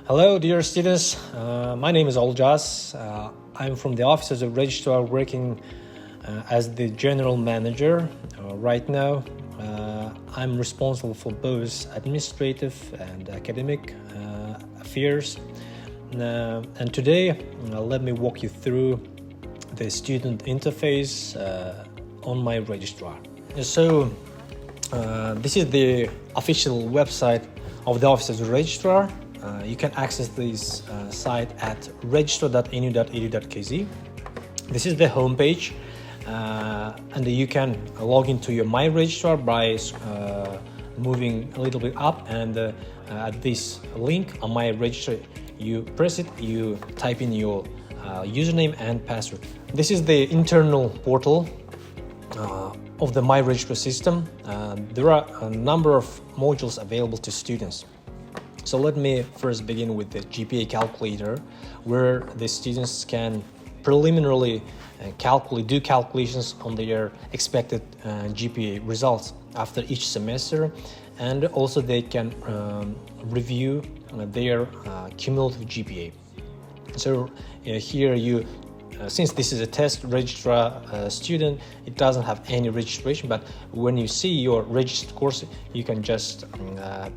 Hello, dear students. My name is Oljas. I'm from the Office of the Registrar, working as the General Manager. Right now, I'm responsible for both administrative and academic affairs. And today, let me walk you through the student interface on myregistrar. So, this is the official website of the Office of the Registrar. You can access this site at registrar.nu.edu.kz. This is the homepage, and you can log into your myregistrar by moving a little bit up, and at this link on myregistrar, you press it, you type in your username and password. This is the internal portal of the myregistrar system. There are a number of modules available to students. So let me first begin with the GPA calculator, where the students can preliminarily do calculations on their expected GPA results after each semester, and also they can review their cumulative GPA. So here since this is a test registrar student, it doesn't have any registration, but when you see your registered course, you can just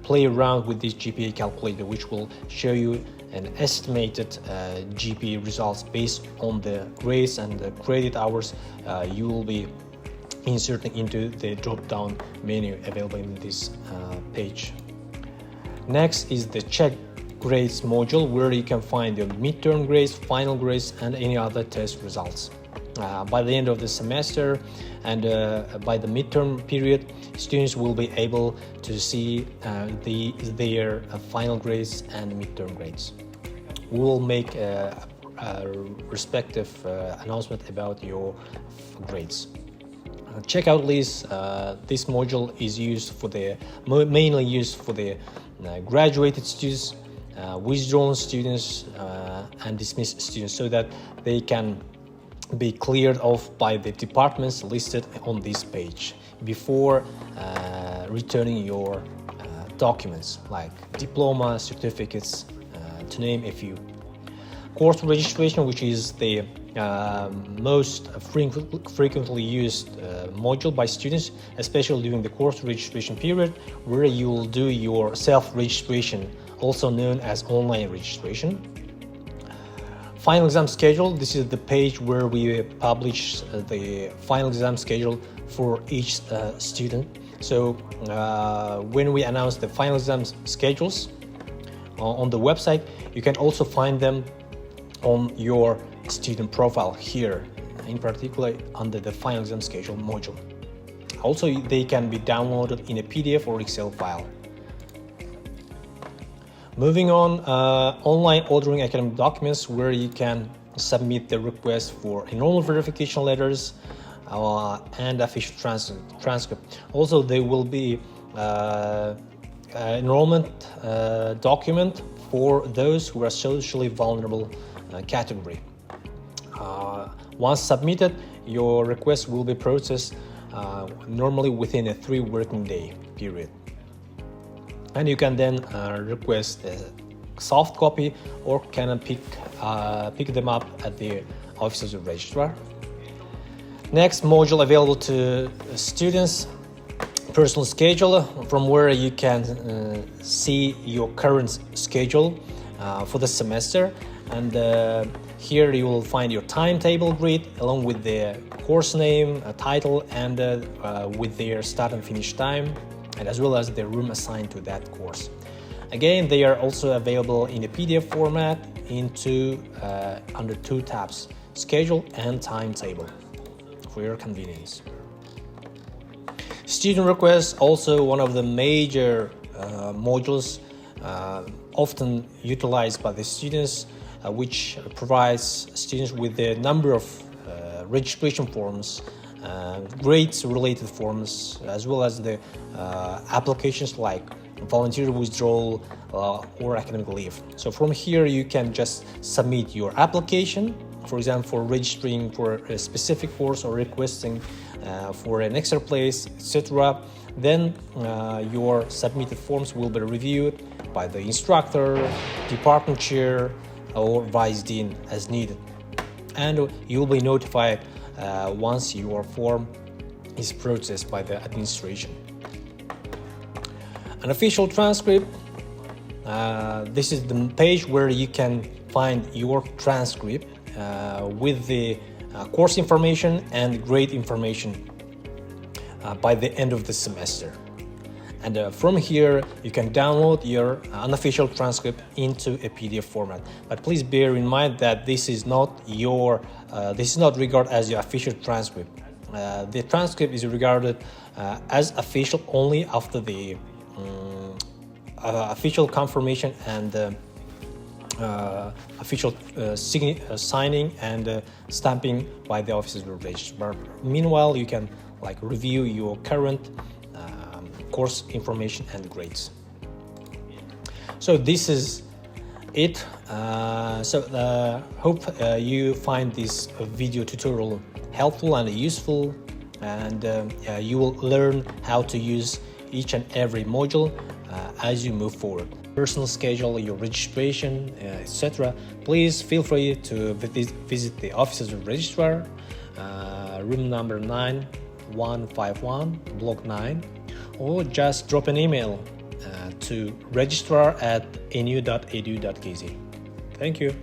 play around with this GPA calculator, which will show you an estimated GPA results based on the grades and the credit hours you will be inserting into the drop-down menu available in this page. Next is the check grades module, where you can find your midterm grades, final grades, and any other test results. By the end of the semester and by the midterm period, students will be able to see their final grades and midterm grades. We will make a respective announcement about your grades. Checkout list. This module is mainly used for the graduated students, withdrawn students, and dismissed students, so that they can be cleared off by the departments listed on this page before returning your documents like diploma, certificates, to name a few. Course registration, which is the most frequently used module by students, especially during the course registration period, where you will do your self-registration, also known as online registration. Final exam schedule. This is the page where we publish the final exam schedule for each student. So when we announce the final exam schedules on the website, you can also find them on your student profile here, in particular under the final exam schedule module. Also, they can be downloaded in a PDF or Excel file. Moving on, online ordering academic documents, where you can submit the request for enrollment verification letters and official transcript. Also, there will be enrollment document for those who are socially vulnerable category. Once submitted, your request will be processed normally within a 3 working day period. And you can then request a soft copy, or can pick them up at the Office of the Registrar. Next module available to students, personal schedule, from where you can see your current schedule for the semester, and here you will find your timetable grid along with the course name, title, and with their start and finish time, and as well as the room assigned to that course. Again, they are also available in a PDF format under 2 tabs: schedule and timetable, for your convenience. Student requests, also one of the major modules often utilized by the students, which provides students with a number of registration forms, grades related forms, as well as the applications like volunteer withdrawal or academic leave. So from here you can just submit your application for example, for registering for a specific course or requesting for an extra place, etc., then your submitted forms will be reviewed by the instructor, department chair, or vice dean as needed, and you'll be notified once your form is processed by the administration. An official transcript. This is the page where you can find your transcript with the course information and grade information by the end of the semester. And from here, you can download your unofficial transcript into a PDF format. But please bear in mind that this is not regarded as your official transcript. The transcript is regarded as official only after the official confirmation and official signing and stamping by the officers of registrar. Meanwhile, you can review your current course information and grades. So this is it. Hope you find this video tutorial helpful and useful, and you will learn how to use each and every module as you move forward. Personal schedule, your registration, etc. Please feel free to visit the offices of registrar, room number 9151, block 9, or just drop an email to registrar@nu.edu.kz. Thank you.